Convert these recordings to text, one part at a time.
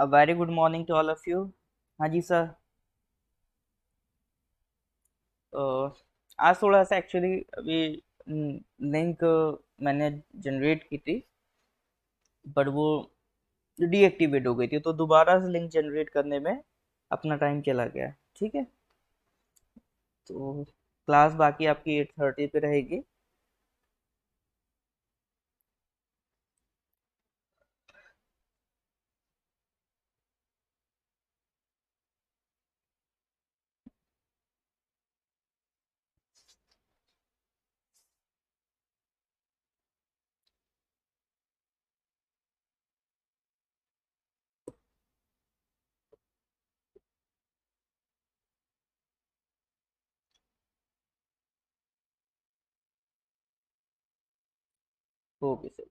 A very good morning to all of you. हाँ जी sir. आज थोड़ा सा एक्चुअली अभी लिंक मैंने जनरेट की थी, पर वो डीएक्टिवेट हो गई थी, तो दोबारा से लिंक जनरेट करने में अपना टाइम चला गया। ठीक है, तो क्लास बाकी आपकी 8:30 पे रहेगी। ओके सर,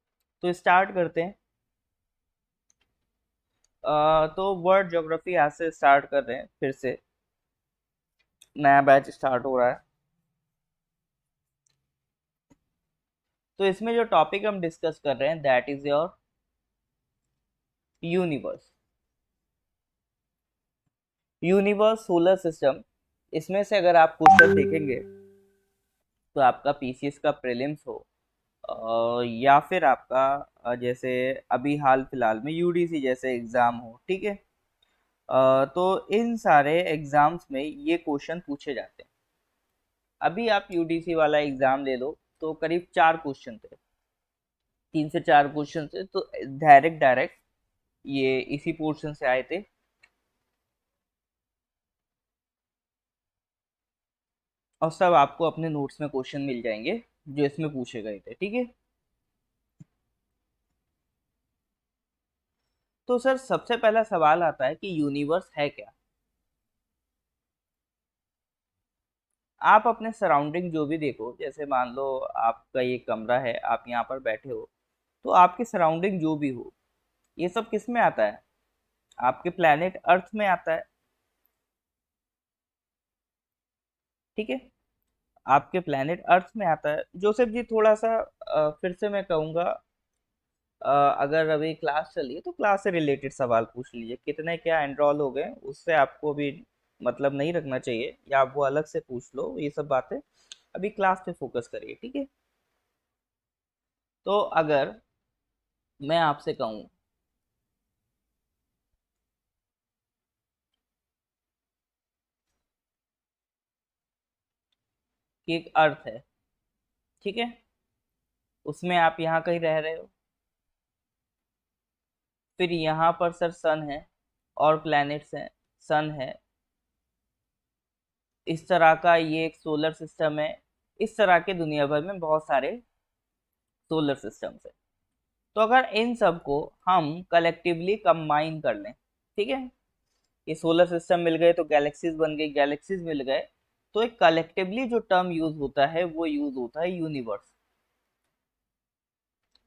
तो स्टार्ट करते हैं। तो वर्ल्ड ज्योग्राफी आज से स्टार्ट कर रहे हैं, फिर से नया बैच स्टार्ट हो रहा है। तो इसमें जो टॉपिक हम डिस्कस कर रहे हैं that is your universe. Universe, solar system, इसमें से अगर आप क्वेश्चन देखेंगे तो आपका पीसीएस का प्रीलिम्स हो या फिर आपका जैसे अभी हाल फिलहाल में यूडीसी जैसे एग्जाम हो, ठीक है। तो इन सारे एग्जाम्स में ये क्वेश्चन पूछे जाते हैं। अभी आप यूडीसी वाला एग्जाम ले लो तो करीब 4 क्वेश्चन थे, 3 से 4 क्वेश्चन थे, तो डायरेक्ट डायरेक्ट ये इसी पोर्शन से आए थे। और सब आपको अपने नोट्स में क्वेश्चन मिल जाएंगे जो इसमें पूछे गए थे, ठीक है। तो सर सबसे पहला सवाल आता है कि यूनिवर्स है क्या। आप अपने सराउंडिंग जो भी देखो, जैसे मान लो आपका ये कमरा है, आप यहाँ पर बैठे हो, तो आपके सराउंडिंग जो भी हो ये सब किस में आता है, आपके प्लेनेट अर्थ में आता है, ठीक है। आपके प्लेनेट अर्थ में आता है। जोसेफ जी थोड़ा सा फिर से मैं कहूँगा, अगर अभी क्लास चली है तो क्लास से रिलेटेड सवाल पूछ लीजिए, कितने क्या एनरोल हो गए उससे आपको भी मतलब नहीं रखना चाहिए, या आप वो अलग से पूछ लो, ये सब बातें अभी क्लास पे फोकस करिए, ठीक है। तो अगर मैं आपसे कहूँ कि एक अर्थ है, ठीक है, उसमें आप यहाँ कहीं रह रहे हो, फिर यहाँ पर सर सन है और प्लैनेट्स हैं, सन है, इस तरह का ये एक सोलर सिस्टम है। इस तरह के दुनिया भर में बहुत सारे सोलर सिस्टम्स है। तो अगर इन सब को हम कलेक्टिवली कंबाइन कर लें, ठीक है, ये सोलर सिस्टम मिल गए तो गैलेक्सीज बन गई, गैलेक्सीज मिल गए, तो एक कलेक्टिवली जो टर्म यूज होता है वो यूज होता है यूनिवर्स।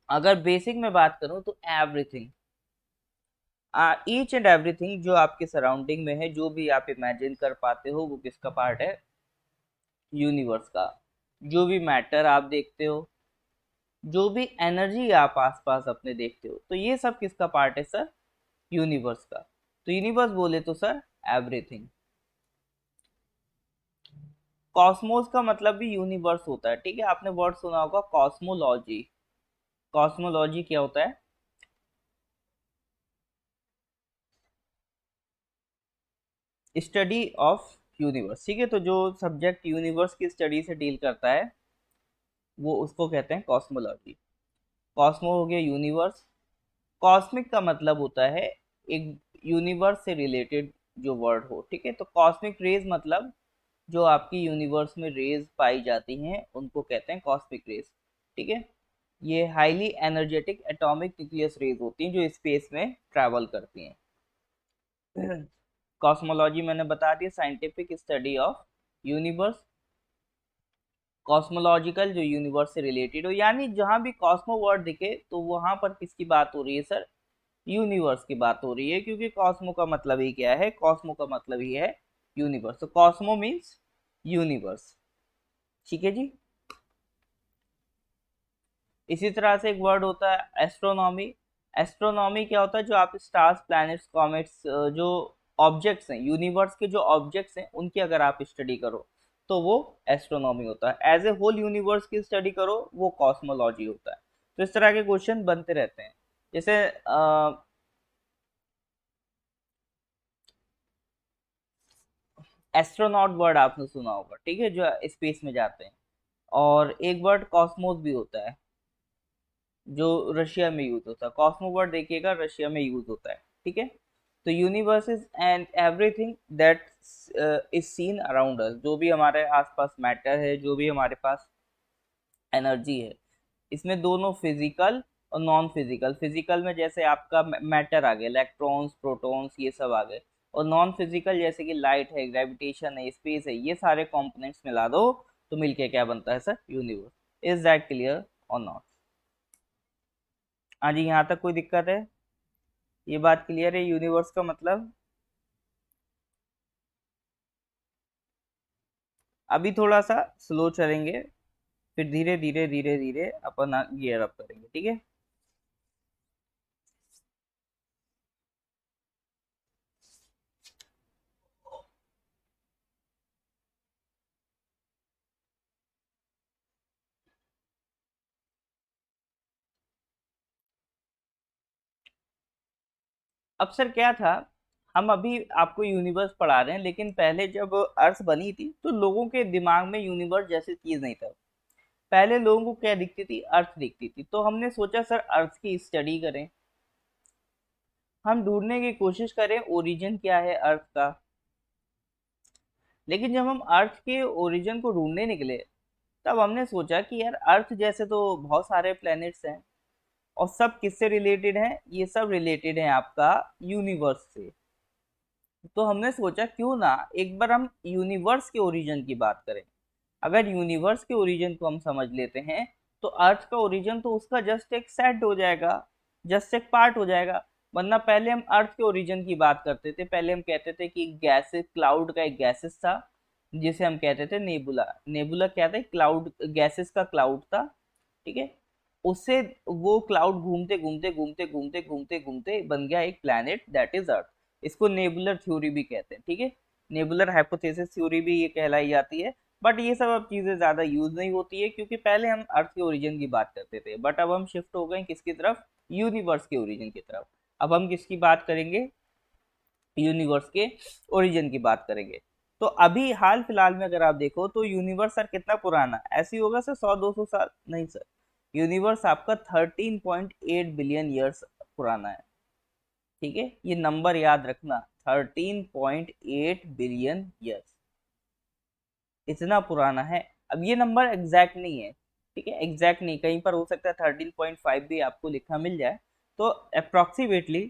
अगर बेसिक में बात करूं तो एवरीथिंग, ईच एंड एवरीथिंग जो आपके सराउंडिंग में है, जो भी आप इमेजिन कर पाते हो, वो किसका पार्ट है, यूनिवर्स का। जो भी मैटर आप देखते हो, जो भी एनर्जी आप आसपास अपने देखते हो, तो ये सब किसका पार्ट है सर, यूनिवर्स का। तो यूनिवर्स बोले तो सर एवरीथिंग। कॉस्मोस का मतलब भी यूनिवर्स होता है, ठीक है। आपने वर्ड सुना होगा कॉस्मोलॉजी। कॉस्मोलॉजी क्या होता है, स्टडी ऑफ यूनिवर्स, ठीक है। तो जो सब्जेक्ट यूनिवर्स की स्टडी से डील करता है वो उसको कहते हैं कॉस्मोलॉजी। कॉस्मो हो गया यूनिवर्स। कॉस्मिक का मतलब होता है एक यूनिवर्स से रिलेटेड जो वर्ड हो, ठीक है। तो कॉस्मिक रेज मतलब जो आपकी यूनिवर्स में रेज पाई जाती हैं उनको कहते हैं कॉस्मिक रेज, ठीक है। ये highly energetic atomic nucleus rays होती हैं जो स्पेस में ट्रैवल करती हैं। कॉस्मोलॉजी मैंने बता दिया, scientific study of universe. Cosmological, जो यूनिवर्स से रिलेटेड हो, यानी जहां भी कॉस्मो वर्ड दिखे तो वहां पर किसकी बात हो रही है सर, यूनिवर्स की बात हो रही है, क्योंकि कॉस्मो का मतलब ही क्या है, कॉस्मो का मतलब ही है यूनिवर्स। तो कॉस्मो मीन्स यूनिवर्स, ठीक है जी। इसी तरह से एक वर्ड होता है एस्ट्रोनॉमी। एस्ट्रोनॉमी क्या होता है, जो आप स्टार्स, प्लैनेट्स, कॉमेट्स, जो ऑब्जेक्ट्स हैं, यूनिवर्स के जो ऑब्जेक्ट्स हैं उनकी अगर आप स्टडी करो तो वो एस्ट्रोनॉमी होता है। एज ए होल यूनिवर्स की स्टडी करो वो कॉस्मोलॉजी होता है। तो इस तरह के क्वेश्चन बनते रहते हैं। जैसे एस्ट्रोनॉट वर्ड आपने सुना होगा, ठीक है, जो स्पेस में जाते हैं। और एक वर्ड कॉस्मोस भी होता है जो रशिया में यूज होता है। कॉस्मो वर्ड देखिएगा रशिया में यूज होता है, ठीक है। तो universe is and everything that is seen around us, जो भी हमारे आसपास मैटर है, जो भी हमारे पास एनर्जी है, इसमें दोनों फिजिकल और नॉन फिजिकल। फिजिकल में जैसे आपका मैटर आ गया, इलेक्ट्रॉन्स, प्रोटॉन्स, ये सब आ गए। और नॉन फिजिकल जैसे कि लाइट है, ग्रेविटेशन है, स्पेस है, ये सारे कंपोनेंट्स मिला दो तो मिलके क्या बनता है sir, universe. Is that clear or not? हाँ जी, यहाँ तक कोई दिक्कत है? ये बात क्लियर है यूनिवर्स का मतलब? अभी थोड़ा सा स्लो चलेंगे, फिर धीरे धीरे धीरे धीरे अपन गियर अप करेंगे, ठीक है। अब सर क्या था, हम अभी आपको यूनिवर्स पढ़ा रहे हैं, लेकिन पहले जब अर्थ बनी थी तो लोगों के दिमाग में यूनिवर्स जैसी चीज नहीं था। पहले लोगों को क्या दिखती थी, अर्थ दिखती थी। तो हमने सोचा सर अर्थ की स्टडी करें, हम ढूंढने की कोशिश करें ओरिजिन क्या है अर्थ का। लेकिन जब हम अर्थ के ओरिजिन को ढूंढने निकले, तब हमने सोचा कि यार अर्थ जैसे तो बहुत सारे प्लैनेट्स हैं, और सब किससे रिलेटेड हैं, ये सब रिलेटेड है आपका यूनिवर्स से। तो हमने सोचा क्यों ना एक बार हम यूनिवर्स के ओरिजिन की बात करें। अगर यूनिवर्स के ओरिजिन को हम समझ लेते हैं तो अर्थ का ओरिजिन तो उसका जस्ट एक सेट हो जाएगा, जस्ट एक पार्ट हो जाएगा। वरना पहले हम अर्थ के ओरिजिन की बात करते थे, पहले हम कहते थे कि गैसेस, क्लाउड का एक गैसेस था जिसे हम कहते थे नेबुला। नेबुला क्या था, क्लाउड, गैसेस का क्लाउड था, ठीक है। उससे वो क्लाउड घूमते घूमते घूमते घूमते घूमते घूमते बन गया एक प्लैनेट, दैट इज अर्थ। इसको नेबुलर थ्योरी भी कहते हैं, ठीक है। नेबुलर हाइपोथेसिस थ्योरी भी ये कहलाई जाती है। बट ये सब अब चीजें ज्यादा यूज नहीं होती है, क्योंकि पहले हम अर्थ के ओरिजिन की बात करते थे, बट अब हम शिफ्ट हो गए किसकी तरफ, यूनिवर्स के ओरिजिन की तरफ। अब हम किसकी बात करेंगे, यूनिवर्स के ओरिजिन की बात करेंगे। तो अभी हाल फिलहाल में अगर आप देखो तो यूनिवर्स सर कितना पुराना है, ऐसे ही होगा सर 100-200 साल नहीं सर। यूनिवर्स आपका 13.8 बिलियन ईयर्स पुराना है, ठीक है। ये नंबर याद रखना, 13.8 बिलियन ईयर्स, इतना पुराना है। अब ये नंबर एग्जैक्ट नहीं है, ठीक है, एग्जैक्ट नहीं, कहीं पर हो सकता है 13.5 भी आपको लिखा मिल जाए। तो अप्रोक्सीमेटली,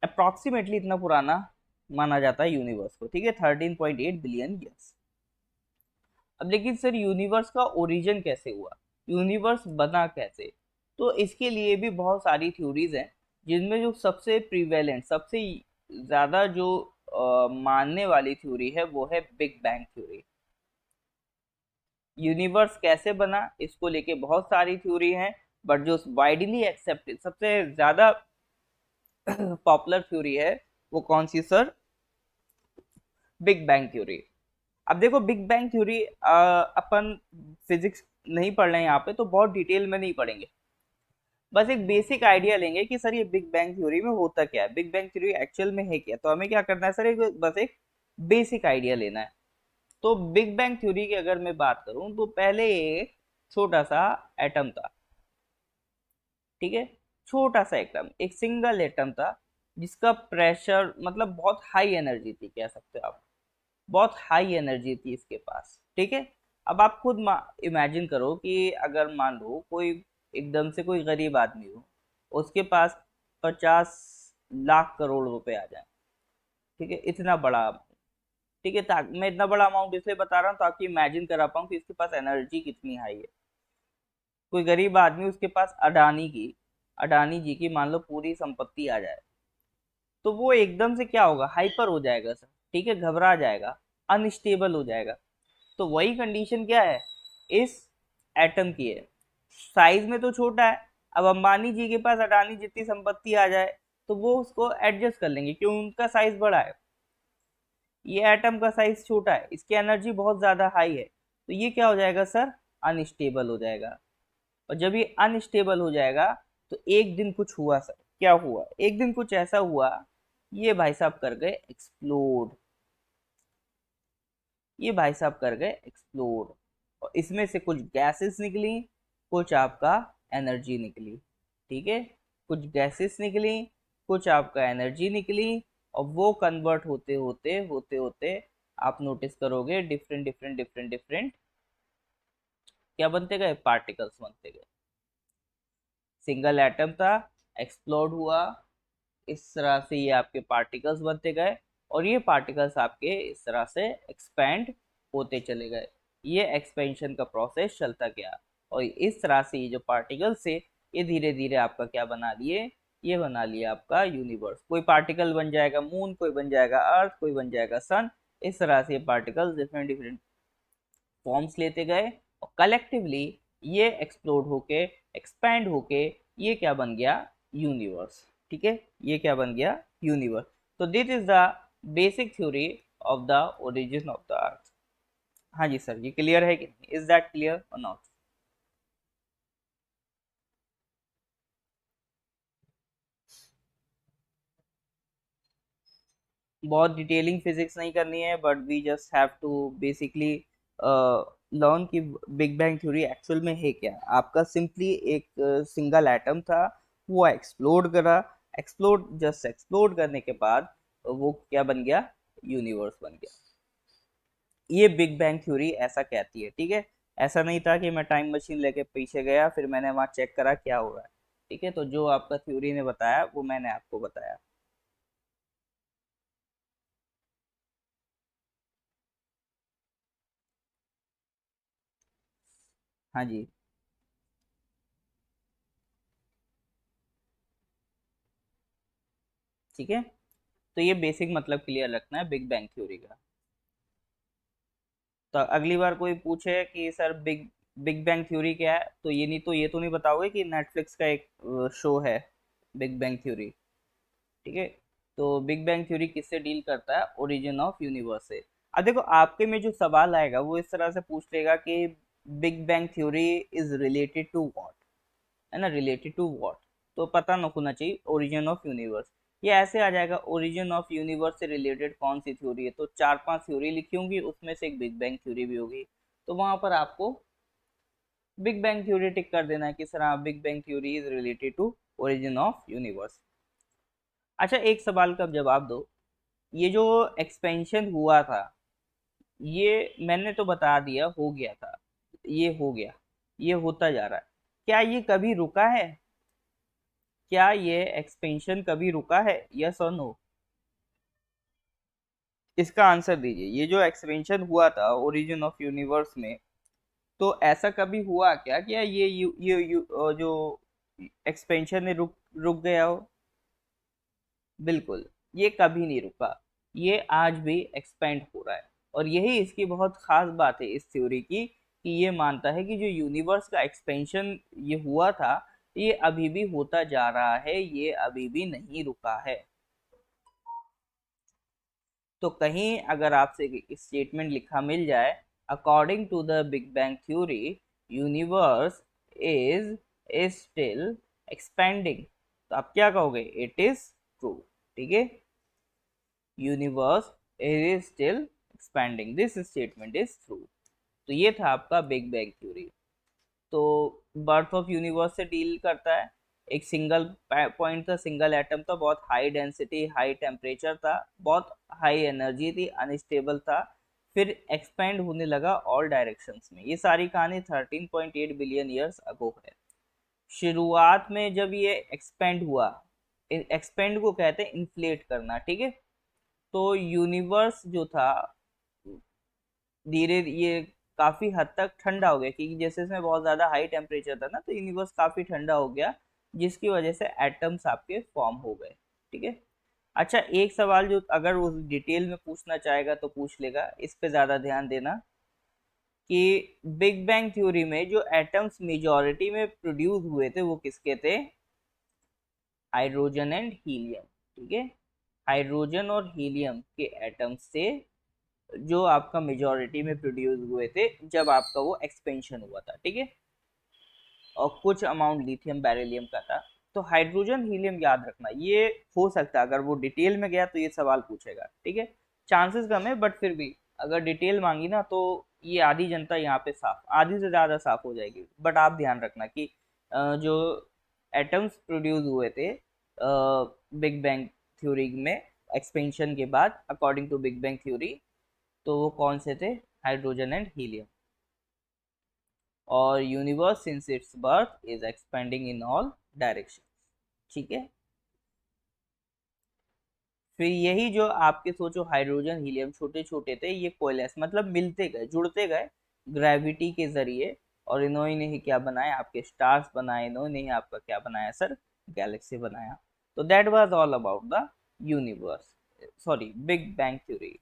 अप्रोक्सीमेटली इतना पुराना माना जाता है यूनिवर्स को, ठीक है, 13.8 बिलियन ईयर्स। अब लेकिन सर यूनिवर्स का ओरिजिन कैसे हुआ, यूनिवर्स बना कैसे? तो इसके लिए भी बहुत सारी थ्योरीज हैं, जिनमें जो सबसे प्रिवेलेंट, सबसे ज्यादा जो मानने वाली थ्योरी है वो है बिग बैंग थ्योरी। यूनिवर्स कैसे बना इसको लेके बहुत सारी थ्योरी हैं, बट जो वाइडली एक्सेप्टेड, सबसे ज्यादा पॉपुलर थ्योरी है, वो कौन सी सर, बिग बैंग थ्योरी। अब देखो बिग बैंग थ्योरी अपन फिजिक्स नहीं पढ़ रहे हैं यहाँ पे, तो बहुत डिटेल में नहीं पढ़ेंगे, बस एक बेसिक आइडिया लेंगे कि सर ये बिग बैंग थ्योरी में होता क्या है, बिग बैंग थ्योरी एक्चुअल में है क्या। तो हमें क्या करना है सर, एक बस एक बेसिक आइडिया लेना है। तो बिग बैंग थ्योरी की अगर मैं बात करूं तो पहले एक छोटा सा एटम था, ठीक है, छोटा सा एटम, एक सिंगल एटम था, जिसका प्रेशर मतलब बहुत हाई एनर्जी थी, कह सकते हो आप, बहुत हाई एनर्जी थी इसके पास, ठीक है। अब आप खुद इमेजिन करो कि अगर मान लो कोई एकदम से कोई गरीब आदमी हो, उसके पास 50 लाख करोड़ रुपए आ जाए, ठीक है, इतना बड़ा, ठीक है। मैं इतना बड़ा अमाउंट इसलिए बता रहा हूँ ताकि इमेजिन करा पाऊँ कि इसके पास एनर्जी कितनी हाई है। कोई गरीब आदमी, उसके पास अडानी जी की मान लो पूरी संपत्ति आ जाए, तो वो एकदम से क्या होगा, हाइपर हो जाएगा सर, ठीक है, घबरा जाएगा, अनस्टेबल हो जाएगा। तो वही कंडीशन क्या है इस एटम की है। साइज में तो छोटा है। अब अंबानी जी के पास अडानी जितनी संपत्ति आ जाए तो वो उसको एडजस्ट कर लेंगे, क्यों, उनका साइज बड़ा है। ये एटम का साइज छोटा है, इसकी एनर्जी बहुत ज्यादा हाई है, तो ये क्या हो जाएगा सर, अनस्टेबल हो जाएगा। और जब ये अनस्टेबल हो जाएगा तो एक दिन कुछ हुआ सर, क्या हुआ, एक दिन कुछ ऐसा हुआ, ये भाई साहब कर गए एक्सप्लोड, ये भाई साहब कर गए एक्सप्लोड। और इसमें से कुछ गैसेस निकली, कुछ आपका एनर्जी निकली, ठीक है, कुछ गैसेस निकली, कुछ आपका एनर्जी निकली, और वो कन्वर्ट होते होते होते होते आप नोटिस करोगे डिफरेंट डिफरेंट डिफरेंट डिफरेंट क्या बनते गए, पार्टिकल्स बनते गए। सिंगल एटम था, एक्सप्लोड हुआ, इस तरह से ये आपके पार्टिकल्स बनते गए, और ये पार्टिकल्स आपके इस तरह से एक्सपेंड होते चले गए। ये एक्सपेंशन का प्रोसेस चलता गया, और इस तरह से ये जो पार्टिकल्स थे ये धीरे धीरे आपका क्या बना लिए, ये बना लिया आपका यूनिवर्स। कोई पार्टिकल बन जाएगा मून, कोई बन जाएगा अर्थ, कोई बन जाएगा सन। इस तरह से ये पार्टिकल्स डिफरेंट डिफरेंट फॉर्म्स लेते गए, और कलेक्टिवली ये एक्सप्लोड होके, एक्सपैंड होके, ये क्या बन गया, यूनिवर्स। ठीक है, ये क्या बन गया, यूनिवर्स। तो this is the basic theory of the origin of the earth. हाँ जी सर, ये क्लियर है कि नहीं, is that clear or not? बहुत डिटेलिंग फिजिक्स नहीं करनी है, but we just have to basically learn कि बिग बैंग थ्योरी एक्चुअल में है क्या। आपका सिंपली एक सिंगल एटम था, वो एक्सप्लोड करा, एक्सप्लोड, जस्ट एक्सप्लोड करने के बाद वो क्या बन गया, यूनिवर्स बन गया। ये बिग बैंग थ्योरी ऐसा कहती है, ठीक है। ऐसा नहीं था कि मैं टाइम मशीन लेके पीछे गया फिर मैंने वहां चेक करा क्या हो रहा है, ठीक है। तो जो आपका थ्योरी ने बताया वो मैंने आपको बताया। हाँ जी, ठीक है। तो ये बेसिक मतलब क्लियर रखना है बिग बैंग थ्योरी का। तो अगली बार कोई पूछे कि sir big big bang theory क्या है, तो ये नहीं, तो ये तो नहीं बताओगे कि नेटफ्लिक्स का एक शो है बिग बैंग थ्योरी, ठीक है। तो बिग बैंग थ्योरी किससे डील करता है, ओरिजिन ऑफ यूनिवर्स से। अब देखो आपके में जो सवाल आएगा वो इस तरह से पूछ लेगा कि big bang theory is related to what, है ना, रिलेटेड टू व्हाट। तो पता न होना चाहिए ओरिजिन ऑफ यूनिवर्स। ये ऐसे आ जाएगा, ओरिजिन ऑफ यूनिवर्स से रिलेटेड कौन सी थ्योरी है, तो चार पांच थ्योरी लिखी होंगी, उसमें से एक बिग बैंग थ्योरी भी होगी। तो वहां पर आपको बिग बैंग थ्योरी टिक कर देना है कि सर हाँ, big bang theory is related to origin of universe. अच्छा, एक सवाल का जवाब दो, ये जो एक्सपेंशन हुआ था, ये मैंने तो बता दिया हो गया था, ये हो गया, ये होता जा रहा है, क्या ये कभी रुका है, क्या ये एक्सपेंशन कभी रुका है, यस और नो? इसका आंसर दीजिए। ये जो एक्सपेंशन हुआ था ओरिजिन ऑफ यूनिवर्स में, तो ऐसा कभी हुआ क्या, क्या जो एक्सपेंशन है रुक रुक गया हो? बिल्कुल, ये कभी नहीं रुका, ये आज भी एक्सपेंड हो रहा है। और यही इसकी बहुत खास बात है इस थ्योरी की, कि ये मानता है कि जो यूनिवर्स का एक्सपेंशन ये हुआ था, ये अभी भी होता जा रहा है, ये अभी भी नहीं रुका है। तो कहीं अगर आपसे स्टेटमेंट लिखा मिल जाए, according to the big bang theory universe is still expanding, तो आप क्या कहोगे, इट इज ट्रू, ठीक है, universe is still expanding, this statement is true. तो ये था आपका बिग बैंग थ्योरी। तो बर्थ ऑफ यूनिवर्स से डील करता है, एक सिंगल पॉइंट था, सिंगल एटम था, बहुत हाई डेंसिटी, हाई टेम्परेचर था, बहुत हाई एनर्जी थी, अनस्टेबल था, फिर एक्सपेंड होने लगा ऑल डायरेक्शंस में। ये सारी कहानी 13.8 बिलियन ईयर्स अगो है। शुरुआत में जब ये एक्सपेंड हुआ, एक्सपेंड को कहते हैं इन्फ्लेट करना, ठीक है। तो यूनिवर्स जो था धीरे ये काफी हद तक ठंडा हो गया, क्योंकि जैसे इसमें बहुत ज्यादा हाई टेम्परेचर था ना, तो यूनिवर्स काफी ठंडा हो गया, जिसकी वजह से एटम्स आपके फॉर्म हो गए, ठीक है। अच्छा, एक सवाल जो अगर उस डिटेल में पूछना चाहेगा तो पूछ लेगा, इस पे ज्यादा ध्यान देना। कि बिग बैंग थ्योरी में जो एटम्स मेजॉरिटी में प्रोड्यूस हुए थे वो किसके थे? Hydrogen and helium. ठीक है, हाइड्रोजन और हीलियम के एटम्स से जो आपका मेजॉरिटी में प्रोड्यूस हुए थे जब आपका वो एक्सपेंशन हुआ था। ठीक है, और कुछ अमाउंट लिथियम बेरिलियम का था। तो हाइड्रोजन हीलियम याद रखना, ये हो सकता है अगर वो डिटेल में गया तो ये सवाल पूछेगा। ठीक है, चांसेस कम है बट फिर भी अगर डिटेल मांगी ना तो ये आधी जनता यहाँ पे साफ, आधी से ज़्यादा साफ हो जाएगी। बट आप ध्यान रखना कि जो एटम्स प्रोड्यूस हुए थे बिग बैंग थ्योरी में एक्सपेंशन के बाद according to big bang theory, तो वो कौन से थे? Hydrogen and helium. और universe since its birth is expanding in all direction. ठीक है, फिर यही जो आपके सोचो हाइड्रोजन हीलियम छोटे छोटे थे, ये कोएलेस मतलब मिलते गए जुड़ते गए ग्रेविटी के जरिए, और इन्होंने ही क्या बनाया? आपके स्टार्स बनाए, इन्होंने ही आपका क्या बनाया सर? गैलेक्सी बनाया। तो that was all about the universe, sorry big bang theory.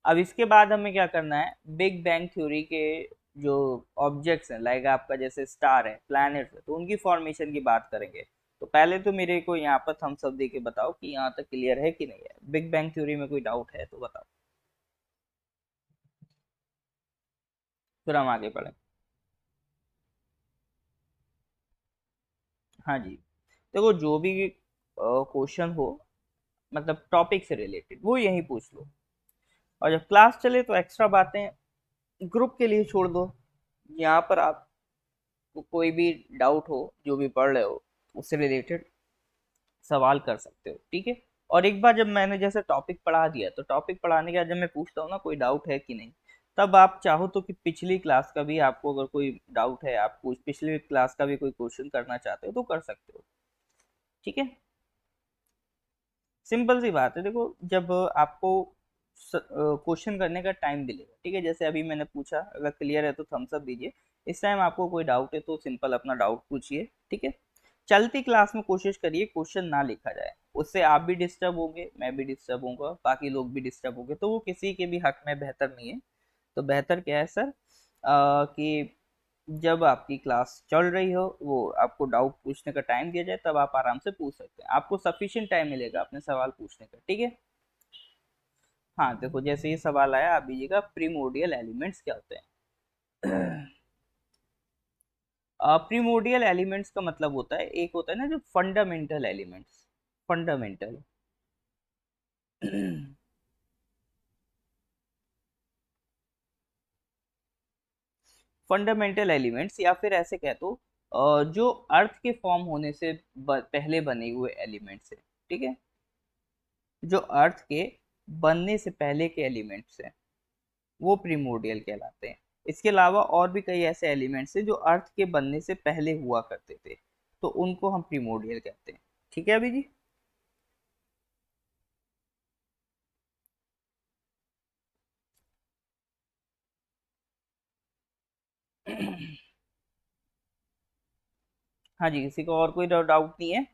अब इसके बाद हमें क्या करना है? बिग बैंग थ्योरी के जो ऑब्जेक्ट्स हैं, लाइक आपका जैसे स्टार है, प्लैनेट्स है, तो उनकी फॉर्मेशन की बात करेंगे। तो पहले तो मेरे को यहाँ पर थम्स अप दे के बताओ कि यहाँ तक क्लियर है कि नहीं है। बिग बैंग थ्योरी में कोई डाउट है तो बताओ, फिर हम आगे बढ़ें। हाँ जी, देखो जो भी क्वेश्चन हो मतलब टॉपिक से रिलेटेड वो यहीं पूछ लो, और जब क्लास चले तो एक्स्ट्रा बातें ग्रुप के लिए छोड़ दो। यहाँ पर आप कोई भी डाउट हो जो भी पढ़ रहे हो उससे रिलेटेड सवाल कर सकते हो। ठीक है, और एक बार जब मैंने जैसे टॉपिक पढ़ा दिया तो टॉपिक पढ़ाने के बाद जब मैं पूछता हूँ ना कोई डाउट है कि नहीं, तब आप चाहो तो कि पिछली क्लास का भी आपको अगर कोई डाउट है, आप कुछ पिछली क्लास का भी कोई क्वेश्चन करना चाहते हो तो कर सकते हो। ठीक है, सिंपल सी बात है। देखो जब आपको क्वेश्चन करने का टाइम मिलेगा, ठीक है, जैसे अभी मैंने पूछा, अगर क्लियर है तो थम्स अप दीजिए। इस टाइम आपको कोई डाउट है तो सिंपल अपना डाउट पूछिए। ठीक है, चलती क्लास में कोशिश करिए क्वेश्चन ना लिखा जाए, उससे आप भी डिस्टर्ब होंगे, मैं भी डिस्टर्ब होऊंगा, बाकी लोग भी डिस्टर्ब होंगे, तो वो किसी के भी हक में बेहतर नहीं है। तो बेहतर क्या है सर, कि जब आपकी क्लास चल रही हो, वो आपको डाउट पूछने का टाइम दिया जाए, तब आप आराम से पूछ सकते हैं, आपको सफिशिएंट टाइम मिलेगा अपने सवाल पूछने का। ठीक है, हाँ देखो जैसे ये सवाल आया, आप दीजिएगा प्रीमोर्डियल एलिमेंट्स क्या होते हैं? प्रीमोर्डियल एलिमेंट्स का मतलब होता है, एक होता है ना जो fundamental elements, fundamental fundamental elements, या फिर ऐसे कह दो जो अर्थ के फॉर्म होने से पहले बने हुए एलिमेंट्स है। ठीक है, जो अर्थ के बनने से पहले के एलिमेंट्स हैं वो प्रीमोर्डियल कहलाते हैं। इसके अलावा और भी कई ऐसे एलिमेंट्स हैं जो अर्थ के बनने से पहले हुआ करते थे, तो उनको हम प्रीमोर्डियल कहते हैं। ठीक है अभी जी। हाँ जी, किसी को और कोई डाउट नहीं है?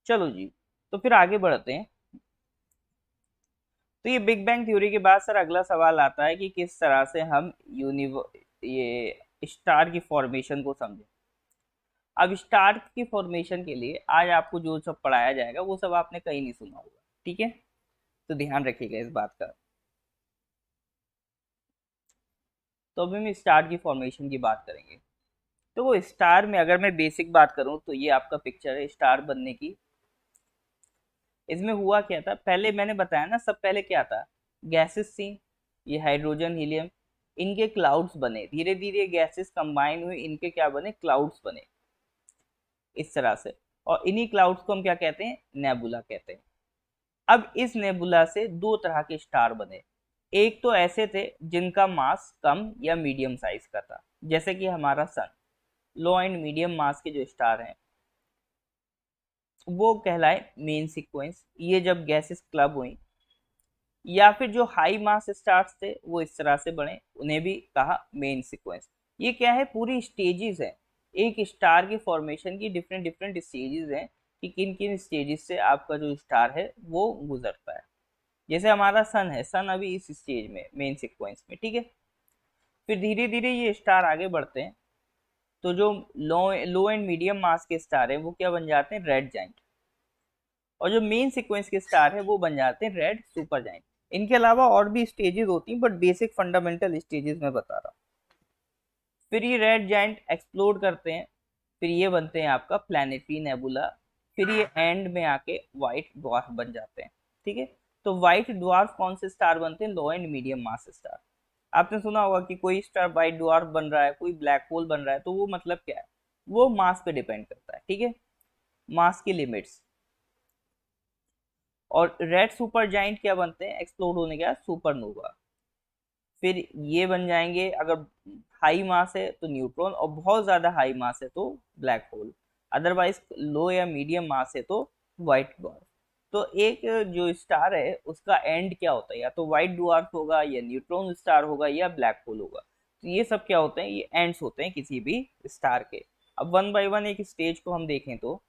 चलो जी, तो फिर आगे बढ़ते हैं। तो ये बिग बैंग थ्योरी के बाद सर अगला सवाल आता है कि किस तरह से हम ये स्टार की फॉर्मेशन को समझें। अब स्टार की फॉर्मेशन के लिए आज आपको जो सब पढ़ाया जाएगा वो सब आपने कहीं नहीं सुना होगा। ठीक है, तो ध्यान रखिएगा इस बात का। तो अभी हम स्टार की फॉर्मेशन की बात करेंगे। तो वो स्टार में अगर मैं बेसिक बात करूं तो ये आपका पिक्चर है स्टार बनने की। इसमें हुआ क्या था, पहले मैंने बताया ना, सब पहले क्या था? गैसेस थी, ये हाइड्रोजन हीलियम, इनके क्लाउड्स बने, धीरे धीरे गैसेस कंबाइन हुए, इनके क्या बने? क्लाउड्स बने इस तरह से। और इन्हीं क्लाउड्स को हम क्या कहते हैं? नेबुला कहते हैं। अब इस नेबुला से दो तरह के स्टार बने। एक तो ऐसे थे जिनका मास कम या मीडियम साइज का था, जैसे कि हमारा सन, लो एंड मीडियम मास के जो स्टार हैं वो कहलाए मेन सीक्वेंस, ये जब गैसेस क्लब हुई। या फिर जो हाई मास स्टार्स थे वो इस तरह से बने, उन्हें भी कहा मेन सीक्वेंस। ये क्या है? पूरी स्टेजेस है, एक स्टार की फॉर्मेशन की डिफरेंट डिफरेंट स्टेजेस हैं कि किन किन स्टेजेस से आपका जो स्टार है वो गुजरता है। जैसे हमारा सन है, सन अभी इस स्टेज में, मेन सीक्वेंस में, ठीक है। फिर धीरे धीरे ये स्टार आगे बढ़ते हैं, तो जो लो लो एंड मीडियम मास के स्टार है वो क्या बन जाते हैं, रेड जाइंट। और जो मेन सीक्वेंस के स्टार है वो बन जाते हैं रेड सुपर जाइंट। इनके अलावा और भी स्टेजेस होती हैं, बट बेसिक फंडामेंटल स्टेजेस मैं बता रहा हूँ। फिर ये रेड जाइंट एक्सप्लोड करते हैं, फिर ये बनते हैं आपका प्लैनेटरी नेबुला। फिर ये एंड में आके व्हाइट ड्वार्फ बन जाते हैं, ठीक है। तो व्हाइट ड्वार्फ कौन से स्टार बनते हैं, लो एंड मीडियम मास स्टार। आपने सुना होगा कि कोई स्टार व्हाइट ड्वार्फ बन रहा है, कोई ब्लैक होल बन रहा है, तो वो मतलब क्या है, वो मास पे डिपेंड करता है, ठीक है, मास की लिमिट्स। और रेड सुपर जाइंट क्या बनते हैं एक्सप्लोड होने के बाद, सुपरनोवा। फिर ये बन जाएंगे, अगर हाई मास है तो न्यूट्रॉन, और बहुत ज्यादा हाई मास है तो ब्लैक होल। अदरवाइज लो या मीडियम मास है तो व्हाइट ड्वार्फ। तो एक जो स्टार है उसका एंड क्या होता है, या तो व्हाइट ड्वार्फ होगा, या न्यूट्रॉन स्टार होगा, या ब्लैक होल होगा। तो ये सब क्या होते हैं, ये एंड्स होते हैं किसी भी स्टार के। अब वन बाय वन एक स्टेज को हम देखें तो,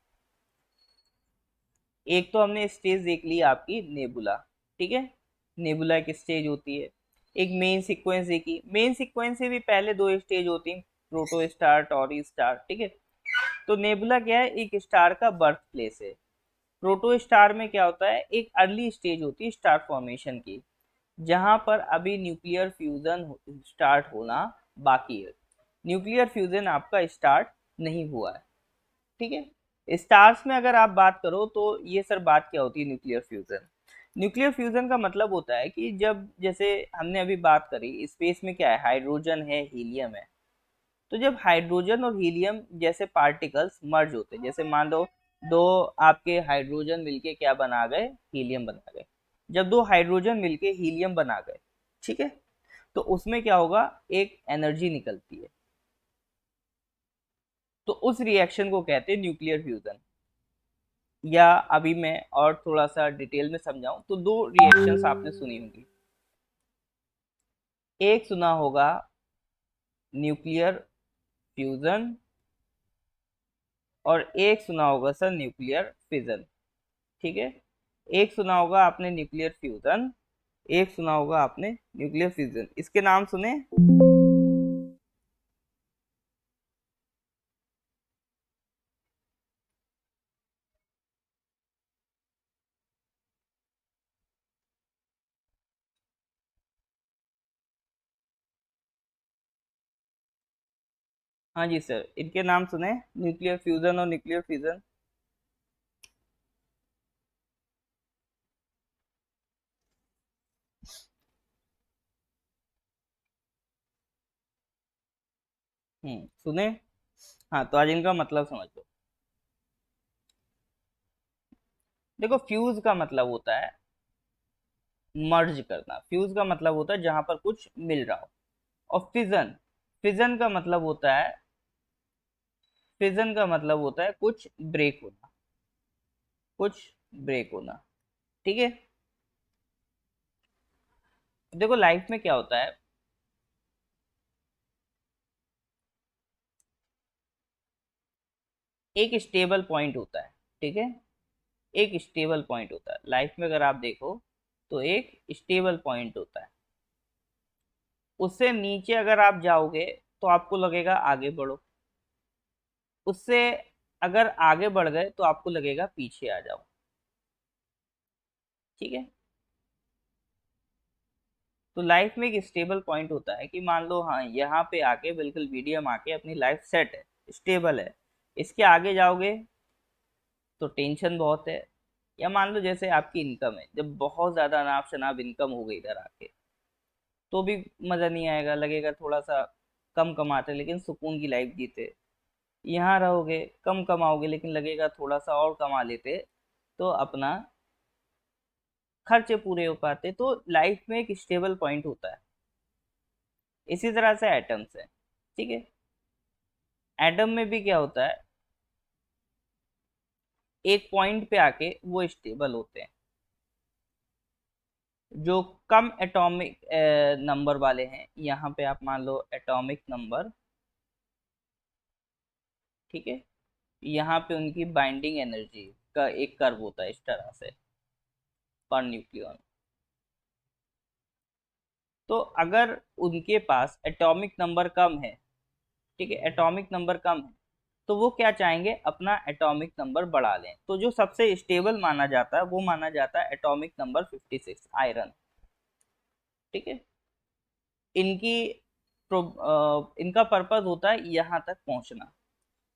एक तो हमने स्टेज देख ली आपकी नेबुला, ठीक है, नेबुला एक स्टेज होती है। एक मेन सीक्वेंस देखी, मेन सीक्वेंस से भी पहले दो स्टेज होती हैं, प्रोटो स्टार, टॉरी स्टार, ठीक है। तो नेबुला क्या है, एक स्टार का बर्थ प्लेस है। प्रोटो स्टार में क्या होता है, एक अर्ली स्टेज होती है स्टार फॉर्मेशन की, जहां पर अभी न्यूक्लियर फ्यूजन स्टार्ट होना बाकी है। न्यूक्लियर फ्यूजन आपका स्टार्ट नहीं हुआ है, ठीक है। स्टार्स में अगर आप बात करो तो ये सर बात क्या होती है, न्यूक्लियर फ्यूजन। न्यूक्लियर फ्यूजन का मतलब होता है कि जब, जैसे हमने अभी बात करी, स्पेस में क्या है, हाइड्रोजन है, हीलियम है। तो जब हाइड्रोजन और हीलियम जैसे पार्टिकल्स मर्ज होते हैं, जैसे मान लो दो आपके हाइड्रोजन मिलके क्या बना गए, हीलियम बना गए। जब दो हाइड्रोजन मिलके हीलियम बना गए, ठीक है, तो उसमें क्या होगा, एक एनर्जी निकलती है। तो उस रिएक्शन को कहते हैं न्यूक्लियर फ्यूजन। या अभी मैं और थोड़ा सा डिटेल में समझाऊं तो दो रिएक्शंस आपने सुनी होंगी। एक सुना होगा न्यूक्लियर फ्यूजन, और एक सुना होगा सर न्यूक्लियर फिजन, ठीक है। एक सुना होगा आपने न्यूक्लियर फ्यूजन, एक सुना होगा आपने न्यूक्लियर फ्यूजन, इसके नाम सुने। हाँ जी सर, इनके नाम सुने, न्यूक्लियर फ्यूजन और न्यूक्लियर फिजन। सुने। हाँ, तो आज इनका मतलब समझ लो। देखो, फ्यूज का मतलब होता है मर्ज करना, फ्यूज का मतलब होता है जहां पर कुछ मिल रहा हो। और फिजन, फिजन का मतलब होता है, फिजन का मतलब होता है कुछ ब्रेक होना, कुछ ब्रेक होना, ठीक है। देखो लाइफ में क्या होता है, एक स्टेबल पॉइंट होता है, ठीक है। एक स्टेबल पॉइंट होता है लाइफ में, अगर आप देखो तो एक स्टेबल पॉइंट होता है। उससे नीचे अगर आप जाओगे तो आपको लगेगा आगे बढ़ो, उससे अगर आगे बढ़ गए तो आपको लगेगा पीछे आ जाओ, ठीक है। तो लाइफ में एक स्टेबल पॉइंट होता है कि मान लो हाँ, यहाँ पे आके बिल्कुल मीडियम आके अपनी लाइफ सेट है, स्टेबल है। इसके आगे जाओगे तो टेंशन बहुत है। या मान लो जैसे आपकी इनकम है, जब बहुत ज्यादा अनाप शनाप इनकम हो गई इधर आके, तो भी मजा नहीं आएगा, लगेगा थोड़ा सा कम कमाते लेकिन सुकून की लाइफ जीते। यहाँ रहोगे कम कमाओगे लेकिन लगेगा थोड़ा सा और कमा लेते तो अपना खर्चे पूरे हो पाते। तो लाइफ में एक स्टेबल पॉइंट होता है। इसी तरह से एटम्स है, ठीक है। एटम में भी क्या होता है, एक पॉइंट पे आके वो स्टेबल होते हैं। जो कम एटॉमिक नंबर वाले हैं, यहाँ पे आप मान लो एटॉमिक नंबर, ठीक है, यहाँ पे उनकी बाइंडिंग एनर्जी का एक कर्व होता है इस तरह से, पर न्यूक्लियन। तो अगर उनके पास एटॉमिक नंबर कम है, ठीक है, एटॉमिक नंबर कम है, तो वो क्या चाहेंगे, अपना एटॉमिक नंबर बढ़ा लें। तो जो सबसे स्टेबल माना जाता है वो माना जाता है एटॉमिक नंबर 56 आयरन। ठीक है, इनकी इनका पर्पस होता है यहाँ तक पहुंचना।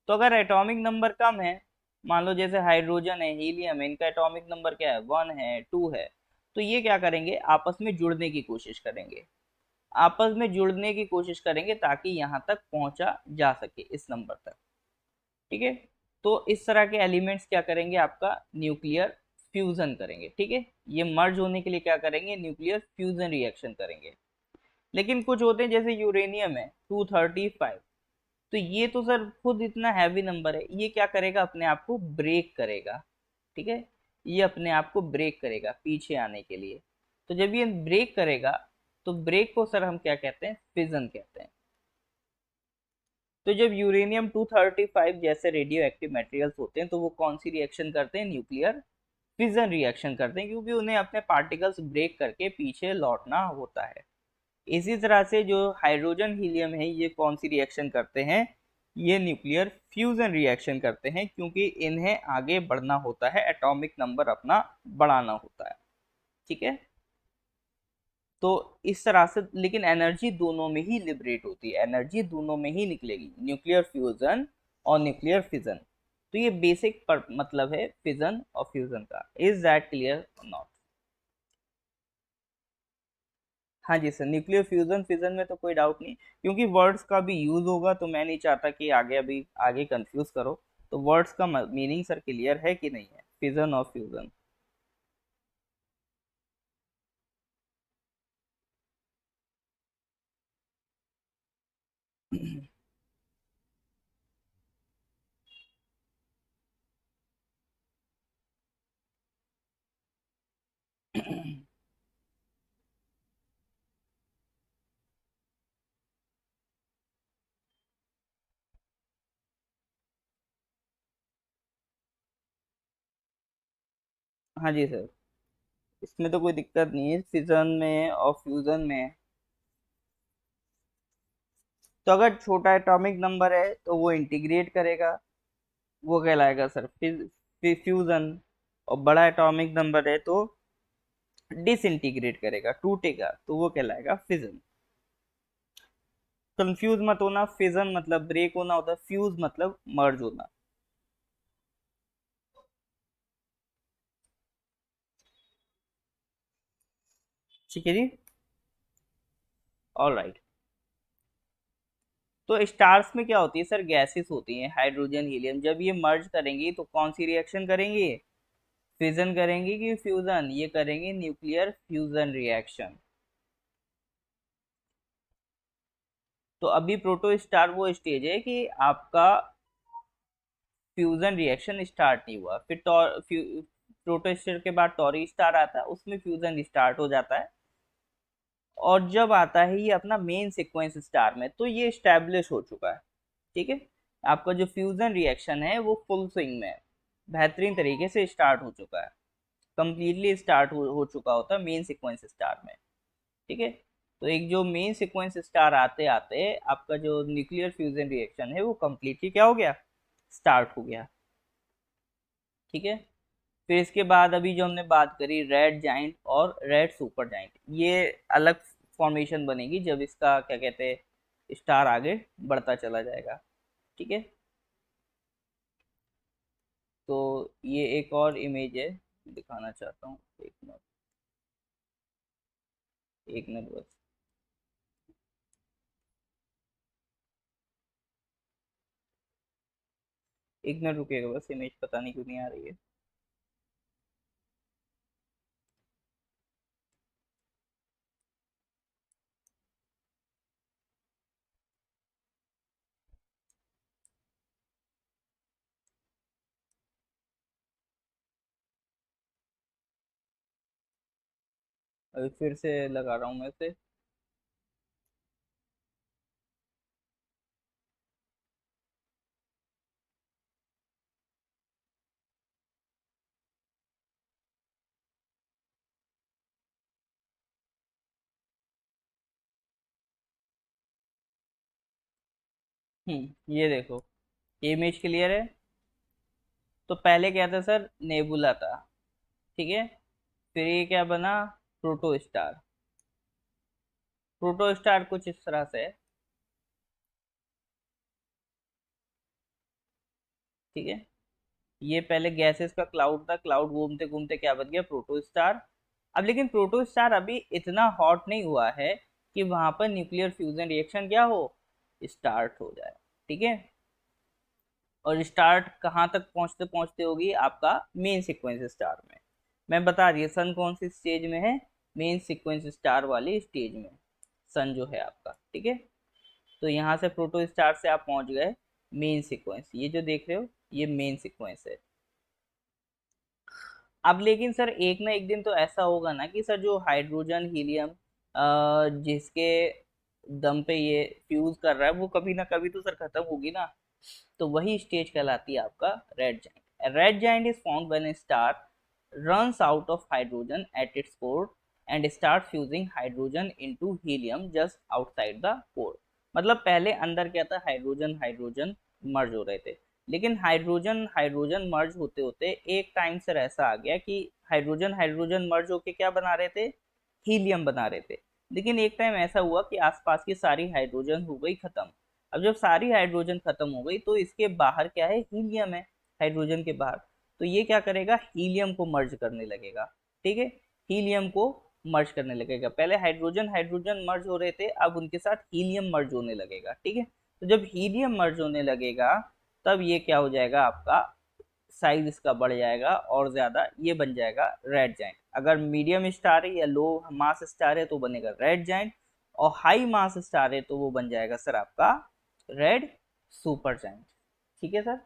तो अगर एटॉमिक नंबर कम है, मान लो जैसे हाइड्रोजन है, हीलियम है, इनका एटॉमिक नंबर क्या है, 1 है, 2 है, तो ये क्या करेंगे, आपस में जुड़ने की कोशिश करेंगे, आपस में जुड़ने की कोशिश करेंगे ताकि यहाँ तक पहुंचा जा सके इस नंबर तक। ठीक है, तो इस तरह के एलिमेंट्स क्या करेंगे, आपका न्यूक्लियर फ्यूजन करेंगे। ठीक है, ये मर्ज होने के लिए क्या करेंगे, न्यूक्लियर फ्यूजन रिएक्शन करेंगे। लेकिन कुछ होते हैं जैसे यूरेनियम है 235, तो ये तो सर खुद इतना हैवी नंबर है, ये क्या करेगा, अपने आप को ब्रेक करेगा। ठीक है, ये अपने आप को ब्रेक करेगा पीछे आने के लिए। तो जब ये ब्रेक करेगा, तो ब्रेक को सर हम क्या कहते हैं, फिजन कहते हैं। तो जब यूरेनियम 235 जैसे रेडियो एक्टिव मटेरियल्स होते हैं, तो वो कौन सी रिएक्शन करते हैं, न्यूक्लियर फिजन रिएक्शन करते हैं, क्योंकि उन्हें अपने पार्टिकल्स ब्रेक करके पीछे लौटना होता है। इसी तरह से जो हाइड्रोजन हीलियम है, ये कौन सी रिएक्शन करते हैं, ये न्यूक्लियर फ्यूजन रिएक्शन करते हैं, क्योंकि इन्हें आगे बढ़ना होता है, एटॉमिक नंबर अपना बढ़ाना होता है। ठीक है, तो इस तरह से, लेकिन एनर्जी दोनों में ही लिबरेट होती है, एनर्जी दोनों में ही निकलेगी, न्यूक्लियर फ्यूजन और न्यूक्लियर फिजन। तो ये बेसिक पर मतलब है फिजन और फ्यूजन का। Is that clear not? हाँ जी सर, न्यूक्लियर फ्यूजन फिजन में तो कोई डाउट नहीं, क्योंकि वर्ड्स का भी यूज होगा, तो मैं नहीं चाहता कि आगे अभी आगे कंफ्यूज करो। तो वर्ड्स का मीनिंग सर क्लियर है कि नहीं है, फिजन और फ्यूजन? हाँ जी सर, इसमें तो कोई दिक्कत नहीं है, फिजन में और फ्यूजन में। तो अगर छोटा एटॉमिक नंबर है तो वो इंटीग्रेट करेगा, वो कहलाएगा सर फ्यूजन। और बड़ा एटॉमिक नंबर है तो डिसइंटीग्रेट करेगा, टूटेगा, तो वो कहलाएगा फिजन। कंफ्यूज मत होना, फिजन मतलब ब्रेक होना होता है, फ्यूज मतलब मर्ज होना। ठीक है जी, ऑल राइट। तो स्टार्स में क्या होती है सर, गैसेस होती हैं, हाइड्रोजन हीलियम, जब ये मर्ज करेंगी तो कौन सी रिएक्शन करेंगी, फिजन करेंगी कि फ्यूजन, ये करेंगे न्यूक्लियर फ्यूजन रिएक्शन। तो अभी प्रोटो स्टार वो स्टेज है कि आपका फ्यूजन रिएक्शन स्टार्ट नहीं हुआ, फिर प्रोटो स्टार के बाद टॉरी स्टार आता है, उसमें फ्यूजन स्टार्ट हो जाता है। और जब आता है ये अपना मेन सीक्वेंस स्टार में, तो ये स्टैब्लिश हो चुका है। ठीक है, आपका जो फ्यूजन रिएक्शन है वो फुल स्विंग में है, बेहतरीन तरीके से स्टार्ट हो चुका है, कंप्लीटली स्टार्ट हो चुका होता है मेन सीक्वेंस स्टार में। ठीक है, तो एक जो मेन सीक्वेंस स्टार आते आते आपका जो न्यूक्लियर फ्यूजन रिएक्शन है वो कंप्लीटली क्या हो गया, स्टार्ट हो गया। ठीक है, फिर इसके बाद अभी जो हमने बात करी रेड जाइंट और रेड सुपर जाइंट, ये अलग फॉर्मेशन बनेगी जब इसका क्या कहते हैं, स्टार आगे बढ़ता चला जाएगा। ठीक है, तो ये एक और इमेज है, दिखाना चाहता हूँ, एक मिनट, एक मिनट बस, एक मिनट रुकिएगा बस, इमेज पता नहीं क्यों नहीं आ रही है। अभी फिर से लगा रहा हूँ मैं इसे। ये देखो, ये इमेज क्लियर है। तो पहले क्या था सर, नेबुला था, ठीक है। फिर ये क्या बना, प्रोटो स्टार। प्रोटो स्टार कुछ इस तरह से है, ठीक है। ये पहले गैसेस का क्लाउड था, क्लाउड घूमते घूमते क्या बन गया, प्रोटो स्टार। अब लेकिन प्रोटो स्टार अभी इतना हॉट नहीं हुआ है कि वहां पर न्यूक्लियर फ्यूजन रिएक्शन क्या हो, स्टार्ट हो जाए, ठीक है। और स्टार्ट कहाँ तक पहुंचते पहुंचते होगी, आपका मेन सीक्वेंस स्टार में। मैं बता दिया सन कौन सी स्टेज में है, मेन सीक्वेंस स्टार वाली स्टेज में सन जो है आपका, ठीक है। तो यहाँ से प्रोटो स्टार से आप पहुंच गए मेन सीक्वेंस, ये जो देख रहे हो ये मेन सीक्वेंस है। अब लेकिन सर एक ना एक दिन तो ऐसा होगा ना कि सर जो हाइड्रोजन हीलियम जिसके दम पे ये फ्यूज कर रहा है, वो कभी ना कभी तो सर खत्म होगी ना। तो वही स्टेज कहलाती है आपका red giant. Red giant is found when a star runs out of hydrogen at its core and start fusing hydrogen into helium just outside the core। मतलब पहले अंदर क्या था, हाइड्रोजन हाइड्रोजन मर्ज हो रहे थे, लेकिन हाइड्रोजन हाइड्रोजन मर्ज होते होते एक टाइम सर ऐसा आ गया कि हाइड्रोजन हाइड्रोजन मर्ज होके क्या बना रहे थे, हीलियम बना रहे थे। लेकिन एक टाइम ऐसा हुआ कि आसपास की सारी हाइड्रोजन हो गई खत्म। अब जब सारी हाइड्रोजन खत्म हो गई तो इसके बाहर क्या है, हीलियम है हाइड्रोजन के बाहर। तो ये क्या करेगा, हीलियम को मर्ज करने लगेगा, ठीक है। हीलियम को मर्ज करने लगेगा, पहले हाइड्रोजन हाइड्रोजन मर्ज हो रहे थे, अब उनके साथ हीलियम मर्ज होने लगेगा, ठीक है। तो जब हीलियम मर्ज होने लगेगा तब ये क्या हो जाएगा, आपका साइज इसका बढ़ जाएगा और ज्यादा, ये बन जाएगा रेड जाइंट। अगर मीडियम स्टार है या लो मास स्टार है तो बनेगा रेड जाइंट, और हाई मास स्टार है तो वो बन जाएगा सर आपका रेड सुपर जाइंट, ठीक है सर।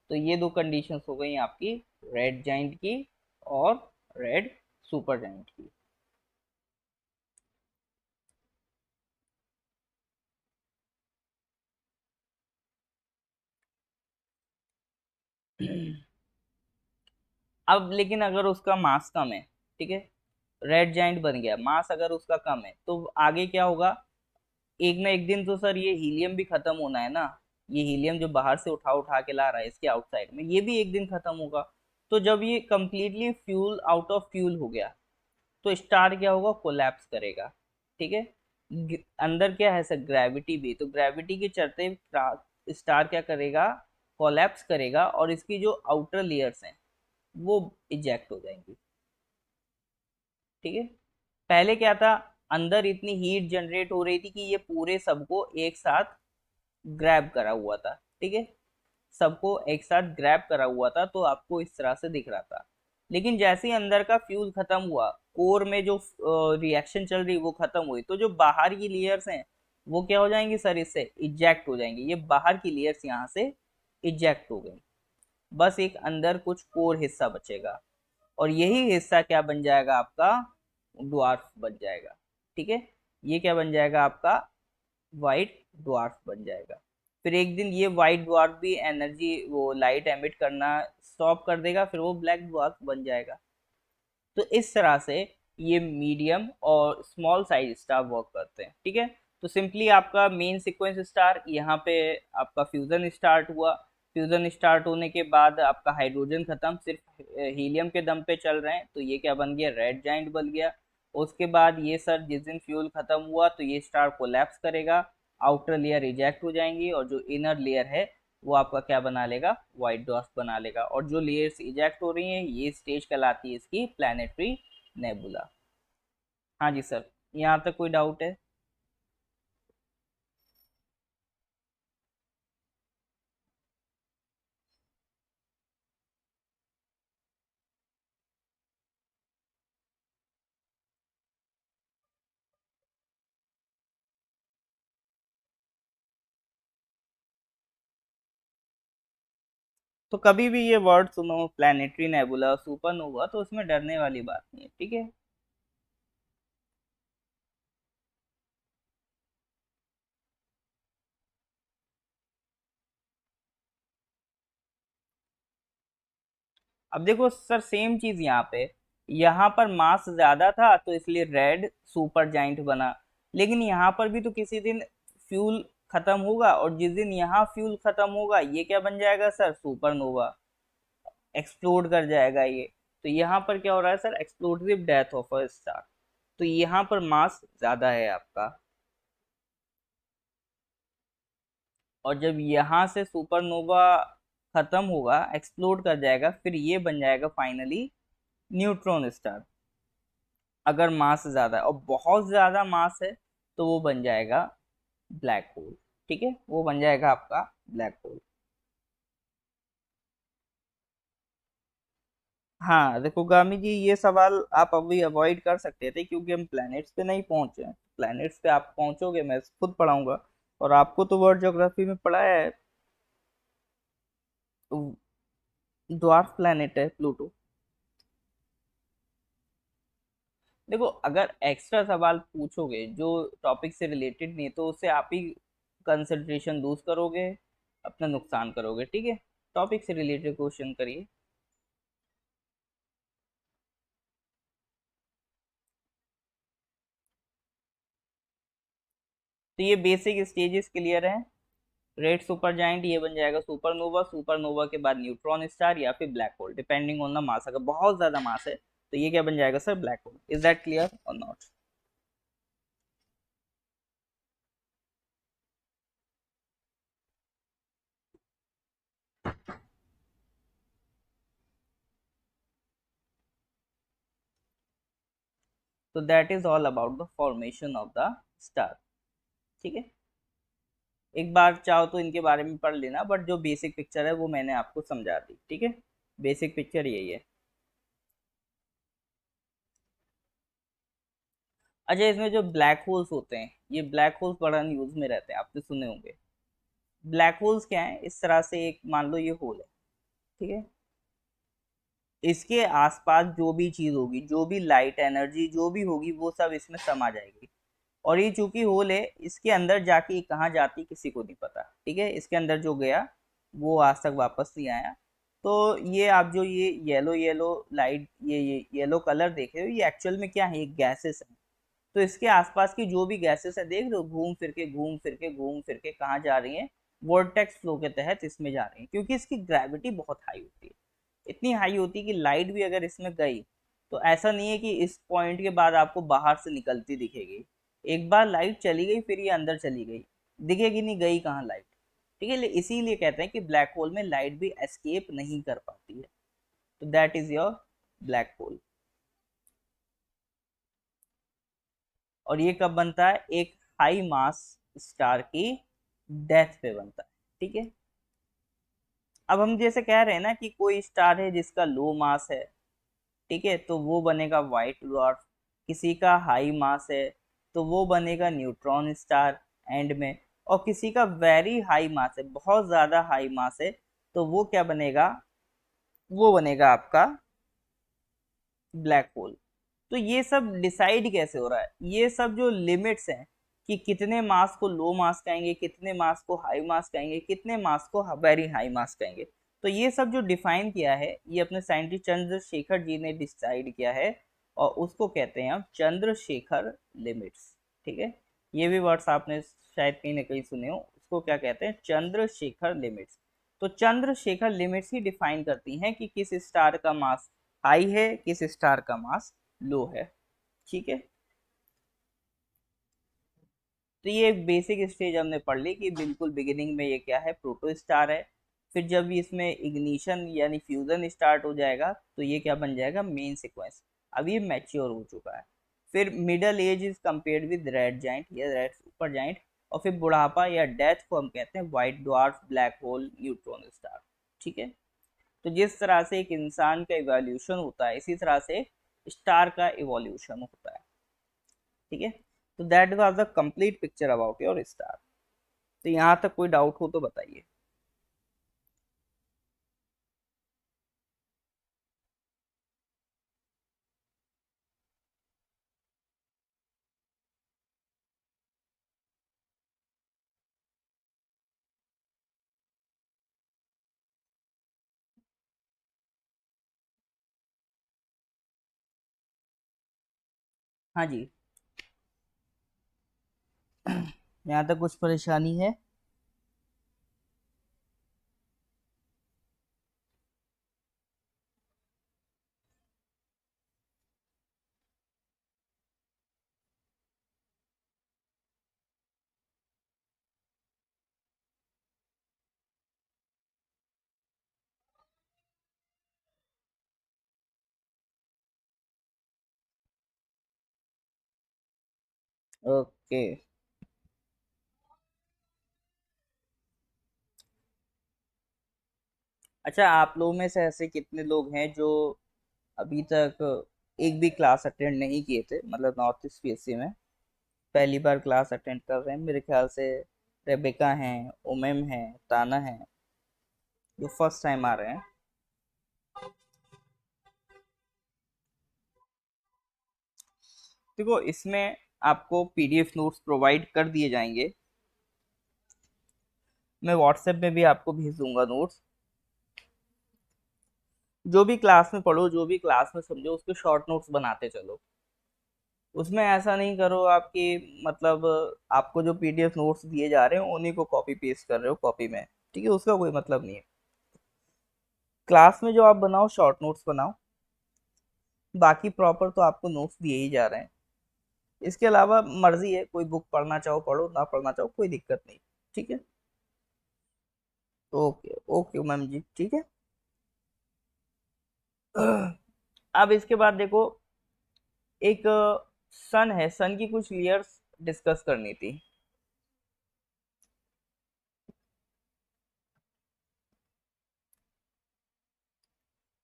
तो ये दो कंडीशंस हो गई आपकी रेड जाइंट की और रेड सुपर जाइंट की। अब लेकिन अगर उसका मास कम है, ठीक है, रेड जाइंट बन गया, मास अगर उसका कम है तो आगे क्या होगा, एक ना एक दिन तो सर ये हीलियम भी खत्म होना है ना। ये हीलियम जो बाहर से उठा उठा के ला रहा है इसके आउटसाइड में, ये भी एक दिन खत्म होगा। तो जब ये completely fuel out of fuel हो गया तो स्टार क्या होगा, कोलैप्स करेगा, ठीक है। अंदर क्या है सर, ग्रेविटी भी, तो ग्रेविटी के चलते स्टार क्या करेगा, कोलैप्स करेगा और इसकी जो आउटर लेयर्स हैं वो इजेक्ट हो जाएंगी, ठीक है। पहले क्या था, अंदर इतनी हीट जनरेट हो रही थी कि ये पूरे सबको एक साथ ग्रैब करा हुआ था, ठीक है। सबको एक साथ ग्रैब करा हुआ था तो आपको इस तरह से दिख रहा था। लेकिन जैसे ही अंदर का फ्यूल खत्म हुआ, कोर में जो रिएक्शन चल रही वो खत्म हुई, तो जो बाहर की लेयर्स हैं वो क्या हो जाएंगी सर, इससे इजेक्ट हो जाएंगी। ये बाहर की लेयर्स यहाँ से इजेक्ट हो गई, बस एक अंदर कुछ कोर हिस्सा बचेगा, और यही हिस्सा क्या बन जाएगा आपका, ड्वार्फ बन जाएगा, ठीक है। ये क्या बन जाएगा आपका, वाइट ड्वार्फ बन जाएगा। फिर एक दिन ये वाइट ड्वार्फ भी एनर्जी, वो लाइट एमिट करना स्टॉप कर देगा, फिर वो ब्लैक ड्वार्फ बन जाएगा। तो इस तरह से ये मीडियम और स्मॉल साइज स्टार वर्क करते हैं, ठीक है। तो सिंपली आपका मेन सीक्वेंस स्टार, यहाँ पे आपका फ्यूजन स्टार्ट हुआ, फ्यूजन स्टार्ट होने के बाद आपका हाइड्रोजन खत्म, सिर्फ हीलियम के दम पे चल रहे हैं, तो ये क्या बन गया, रेड जाइंट बन गया। उसके बाद ये सर जिस दिन फ्यूल खत्म हुआ तो ये स्टार कोलैप्स करेगा, आउटर लेयर रिजेक्ट हो जाएंगी, और जो इनर लेयर है वो आपका क्या बना लेगा, व्हाइट डॉट्स बना लेगा। और जो लेयर्स इजेक्ट हो रही हैं ये स्टेज कहलाती है इसकी प्लैनेटरी नेबुला। हाँ जी सर, यहाँ तक कोई डाउट है। तो कभी भी ये वर्ड सुनो, प्लैनेटरी नेबुला, सुपरनोवा, तो उसमें डरने वाली बात नहीं है, ठीक है। अब देखो सर सेम चीज यहाँ पे, यहाँ पर मास ज्यादा था तो इसलिए रेड सुपर जाइंट बना, लेकिन यहाँ पर भी तो किसी दिन फ्यूल खत्म होगा, और जिस दिन यहाँ फ्यूल खत्म होगा ये क्या बन जाएगा सर, सुपरनोवा, एक्सप्लोड कर जाएगा ये। तो यहाँ पर क्या हो रहा है sir, explosive death of a star. तो यहाँ पर मास ज्यादा है आपका, और जब यहाँ से सुपरनोवा खत्म होगा, एक्सप्लोड कर जाएगा, फिर ये बन जाएगा फाइनली न्यूट्रॉन स्टार। अगर मास ज्यादा है और बहुत ज्यादा मास है तो वो बन जाएगा ब्लैक होल। ठीक है, वो बन जाएगा आपका ब्लैक होल। हाँ देखो गामी जी, ये सवाल आप अभी अवॉइड कर सकते थे क्योंकि हम प्लैनेट्स पे नहीं पहुंचे हैं। प्लैनेट्स पे आप पहुंचोगे, मैं खुद पढ़ाऊंगा, और आपको तो वर्ल्ड ज्योग्राफी में पढ़ाया है। ड्वार्फ प्लैनेट है प्लूटो। देखो अगर एक्स्ट्रा सवाल पूछोगे जो टॉपिक से रिलेटेड नहीं है, तो उससे आप ही कंसंट्रेशन लूज करोगे, अपना नुकसान करोगे। ठीक है, टॉपिक से रिलेटेड क्वेश्चन करिए। तो ये बेसिक स्टेजेस क्लियर है। रेड सुपर जाइंट ये बन जाएगा सुपरनोवा, सुपरनोवा के बाद न्यूट्रॉन स्टार या फिर black hole, depending on the mass. अगर बहुत ज्यादा मास है तो ये क्या बन जाएगा sir, black hole. Is that clear or not? तो that is all about the formation of the star. ठीक है, एक बार चाहो तो इनके बारे में पढ़ लेना, बट जो बेसिक पिक्चर है वो मैंने आपको समझा दी। ठीक है, बेसिक पिक्चर यही है। अच्छा, इसमें जो ब्लैक होल्स होते हैं, ये ब्लैक होल्स बड़ा न्यूज में रहते हैं, आपने सुने होंगे। ब्लैक होल्स क्या है, इस तरह से एक मान लो ये होल है। ठीक है, इसके आसपास जो भी चीज होगी, जो भी लाइट एनर्जी जो भी होगी, वो सब इसमें समा जाएगी। और ये चूंकि होल है, इसके अंदर जाके कहाँ जाती किसी को नहीं पता। ठीक है, इसके अंदर जो गया वो आज तक वापस नहीं आया। तो ये आप जो ये येलो येलो लाइट, ये येलो कलर देख रहे हो, ये एक्चुअल में क्या है, ये गैसेस है। तो इसके आसपास की जो भी गैसेस है, देख रहे हो, घूम फिर के घूम फिर के घूम फिर के कहाँ जा रही हैं, वोर्टेक्स फ्लो के तहत इसमें जा रही हैं, क्योंकि इसकी ग्रेविटी बहुत हाई होती है। इतनी हाई होती है कि लाइट भी अगर इसमें गई, तो ऐसा नहीं है कि इस पॉइंट के बाद आपको बाहर से निकलती दिखेगी। एक बार लाइट चली गई फिर ये अंदर चली गई, दिखेगी नहीं, गई कहाँ लाइट। ठीक है, इसीलिए कहते हैं कि ब्लैक होल में लाइट भी एस्केप नहीं कर पाती है। तो that is your black hole. और ये कब बनता है, एक हाई मास स्टार की डेथ पे बनता है। ठीक है, अब हम जैसे कह रहे हैं ना कि कोई स्टार है जिसका लो मास है, ठीक है, तो वो बनेगा व्हाइट ड्वार्फ। किसी का हाई मास है तो वो बनेगा न्यूट्रॉन स्टार एंड में। और किसी का वेरी हाई मास है, बहुत ज्यादा हाई मास है, तो वो क्या बनेगा, वो बनेगा आपका ब्लैक होल। तो ये सब डिसाइड कैसे हो रहा है, ये सब जो लिमिट्स हैं कि कितने मास को लो मास कहेंगे, कितने मास को हाई मास कहेंगे, कितने मास को वेरी हाई मास कहेंगे, तो ये सब जो डिफाइन किया है, ये अपने साइंटिस्ट चंद्रशेखर जी ने डिसाइड किया है। और उसको कहते हैं हम चंद्रशेखर लिमिट्स। ठीक है, ये भी वर्ड्स आपने शायद कहीं ना कहीं सुने हो, उसको क्या कहते हैं, चंद्रशेखर लिमिट्स। तो चंद्रशेखर लिमिट्स ही डिफाइन करती हैं कि किस स्टार का मास हाई है, किस स्टार का मास लो है। ठीक है, तो ये एक बेसिक स्टेज हमने पढ़ ली कि बिल्कुल बिगिनिंग में ये क्या है, प्रोटो स्टार है। फिर जब इसमें इग्निशन यानी फ्यूजन स्टार्ट हो जाएगा तो ये क्या बन जाएगा, मेन सीक्वेंस। अब ये मैच्योर हो चुका है। फिर middle age is compared with red giant या रेड सुपर जाइंट। और फिर बुढ़ापा या डेथ को हम कहते हैं white dwarf, black hole, neutron star. ठीक है, तो जिस तरह से एक इंसान का इवोल्यूशन होता है, इसी तरह से स्टार का इवोल्यूशन होता है। ठीक है, तो that was the complete picture about your star. तो यहाँ तक कोई डाउट हो तो बताइए। हाँ जी। यहाँ तक कुछ परेशानी है? ओके। अच्छा, आप लोगों में से ऐसे कितने लोग हैं जो अभी तक एक भी क्लास अटेंड नहीं किए थे, मतलब नॉर्थ ईस्ट पीएससी में पहली बार क्लास अटेंड कर रहे हैं? मेरे ख्याल से रेबिका हैं, उमम हैं, ताना हैं, जो फर्स्ट टाइम आ रहे हैं। देखो, इसमें आपको पीडीएफ नोट्स प्रोवाइड कर दिए जाएंगे। मैं व्हाट्सएप में भी आपको भेज दूंगा नोट्स। जो भी क्लास में पढ़ो, जो भी क्लास में समझो, उसके शॉर्ट नोट्स बनाते चलो। उसमें ऐसा नहीं करो आपकी, मतलब आपको जो पीडीएफ नोट्स दिए जा रहे हो उन्हीं को कॉपी पेस्ट कर रहे हो कॉपी में। ठीक है, उसका कोई मतलब नहीं है। क्लास में जो आप बनाओ, शॉर्ट नोट्स बनाओ। बाकी प्रॉपर तो आपको नोट्स दिए ही जा रहे हैं। इसके अलावा मर्जी है, कोई बुक पढ़ना चाहो पढ़ो, ना पढ़ना चाहो कोई दिक्कत नहीं। ठीक है। ओके ओके मैम जी, ठीक है। अब इसके बाद देखो, एक सन है, सन की कुछ लेयर्स डिस्कस करनी थी।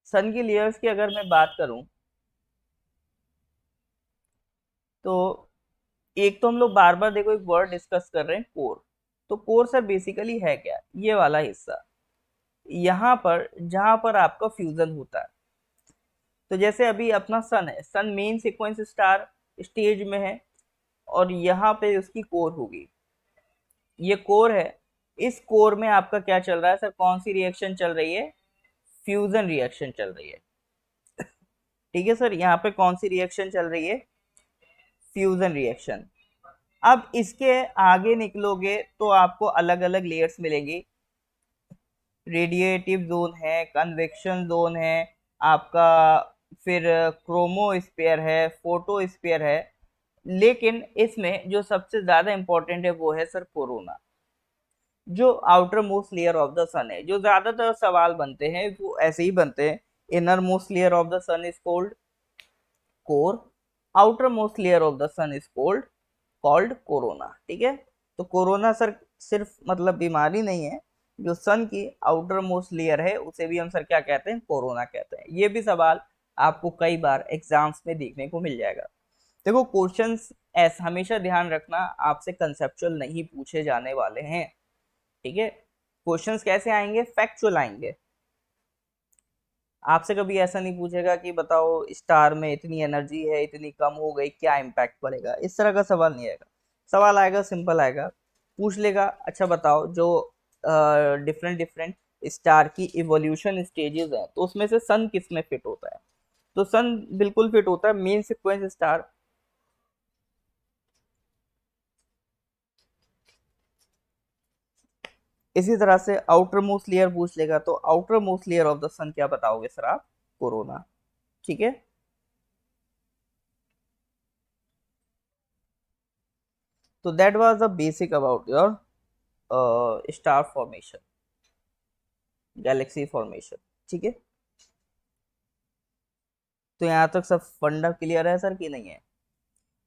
सन की लेयर्स की अगर मैं बात करूं, तो एक तो हम लोग बार बार देखो एक वर्ड डिस्कस कर रहे हैं, कोर। तो कोर सर बेसिकली है क्या? ये वाला हिस्सा, यहाँ पर जहां पर आपका फ्यूजन होता है। तो जैसे अभी अपना सन है, सन मेन सीक्वेंस स्टार स्टेज में है, और यहाँ पे उसकी कोर होगी। ये कोर है। इस कोर में आपका क्या चल रहा है सर? कौन सी रिएक्शन चल रही है? फ्यूजन रिएक्शन चल रही है। ठीक है सर, यहाँ पे कौन सी रिएक्शन चल रही है? Fusion reaction. अब इसके आगे निकलोगे तो आपको अलग अलग लेयर्स मिलेंगी। रेडिएटिव जोन है, कन्वेक्शन जोन है आपका, फिर क्रोमोस्फेयर है, फोटोस्फेयर है। लेकिन इसमें जो सबसे ज्यादा इंपॉर्टेंट है वो है सर कोरोना, जो outermost layer of the sun है। जो ज्यादातर सवाल बनते हैं वो ऐसे ही बनते हैं। Innermost layer of the sun is called core, outermost layer of the sun is called corona. ठीक है। तो कोरोना सर सिर्फ मतलब बीमारी नहीं है, जो सन की आउटर मोस्ट लेयर है उसे भी हम सर क्या कहते हैं? कोरोना कहते हैं। ये भी सवाल आपको कई बार एग्जाम्स में देखने को मिल जाएगा। देखो, क्वेश्चंस ऐसा हमेशा ध्यान रखना, आपसे कंसेप्चुअल नहीं पूछे जाने वाले हैं। ठीक है। क्वेश्चंस कैसे आएंगे? फैक्चुअल आएंगे। आपसे कभी ऐसा नहीं पूछेगा कि बताओ स्टार में इतनी एनर्जी है, इतनी कम हो गई, क्या इम्पैक्ट पड़ेगा। इस तरह का सवाल नहीं आएगा। सवाल आएगा सिंपल आएगा, पूछ लेगा अच्छा बताओ जो डिफरेंट डिफरेंट स्टार की इवोल्यूशन स्टेजेस हैं, तो उसमें से सन किस में फिट होता है? तो सन बिल्कुल फिट होता है मेन सीक्वेंस स्टार। इसी तरह से आउटर मोस्ट लेयर पूछ लेगा, तो outermost layer of the sun क्या बताओगे सर आप? कोरोना। ठीक है। तो that was the basic about your star formation, galaxy formation. ठीक है। तो यहाँ तक सब फंडा क्लियर है सर कि नहीं है?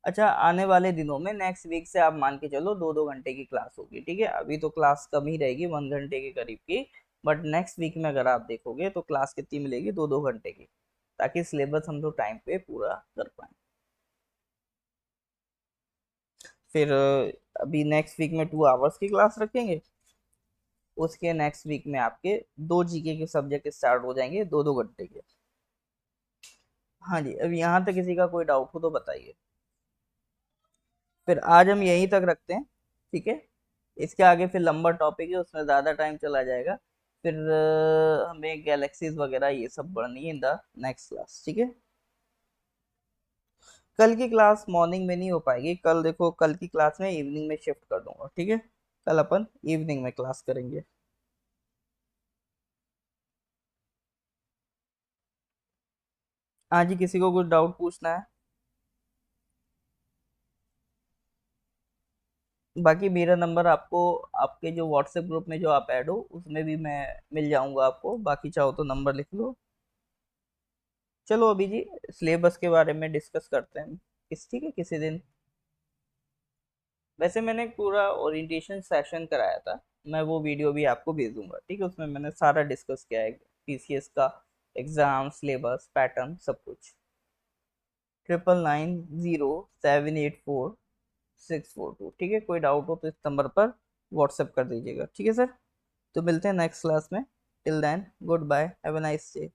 अच्छा, आने वाले दिनों में नेक्स्ट वीक से आप मान के चलो 2-2 घंटे की क्लास होगी। ठीक है, अभी तो क्लास कम ही रहेगी, 1 घंटे के करीब की। बट नेक्स्ट वीक में अगर आप देखोगे तो क्लास कितनी मिलेगी? 2-2 घंटे की, ताकि सिलेबस हम लोग टाइम पे पूरा कर पाए। फिर अभी नेक्स्ट वीक में 2 आवर्स की क्लास रखेंगे। उसके नेक्स्ट वीक में आपके 2 जीके के सब्जेक्ट स्टार्ट हो जाएंगे, 2-2 घंटे के। हाँ जी, अब यहाँ तक किसी का कोई डाउट हो तो बताइए। फिर आज हम यहीं तक रखते हैं। ठीक है। इसके आगे फिर लंबा टॉपिक है, उसमें ज़्यादा टाइम चला जाएगा। फिर हमें गैलेक्सीज वगैरह ये सब पढ़नी है इन द नेक्स्ट क्लास। ठीक है। कल की क्लास मॉर्निंग में नहीं हो पाएगी, कल देखो कल की क्लास में इवनिंग में शिफ्ट कर दूंगा, ठीक है। कल अपन इवनिंग में क्लास करेंगे। हाँ जी, किसी को कुछ डाउट पूछना है? बाकी मेरा नंबर आपको आपके जो व्हाट्सएप ग्रुप में जो आप ऐड हो उसमें भी मैं मिल जाऊंगा आपको, बाकी चाहो तो नंबर लिख लो। चलो अभी जी सिलेबस के बारे में डिस्कस करते हैं ठीक है किसी दिन। वैसे मैंने पूरा ओरिएंटेशन सेशन कराया था, मैं वो वीडियो भी आपको भेज दूंगा, ठीक है। उसमें मैंने सारा डिस्कस किया है, पीसीएस का एग्जाम, सिलेबस, पैटर्न, सब कुछ। 9990784642, ठीक है। कोई डाउट हो तो इस नंबर पर व्हाट्सएप कर दीजिएगा, ठीक है सर। तो मिलते हैं नेक्स्ट क्लास में। Till then goodbye, have a nice day.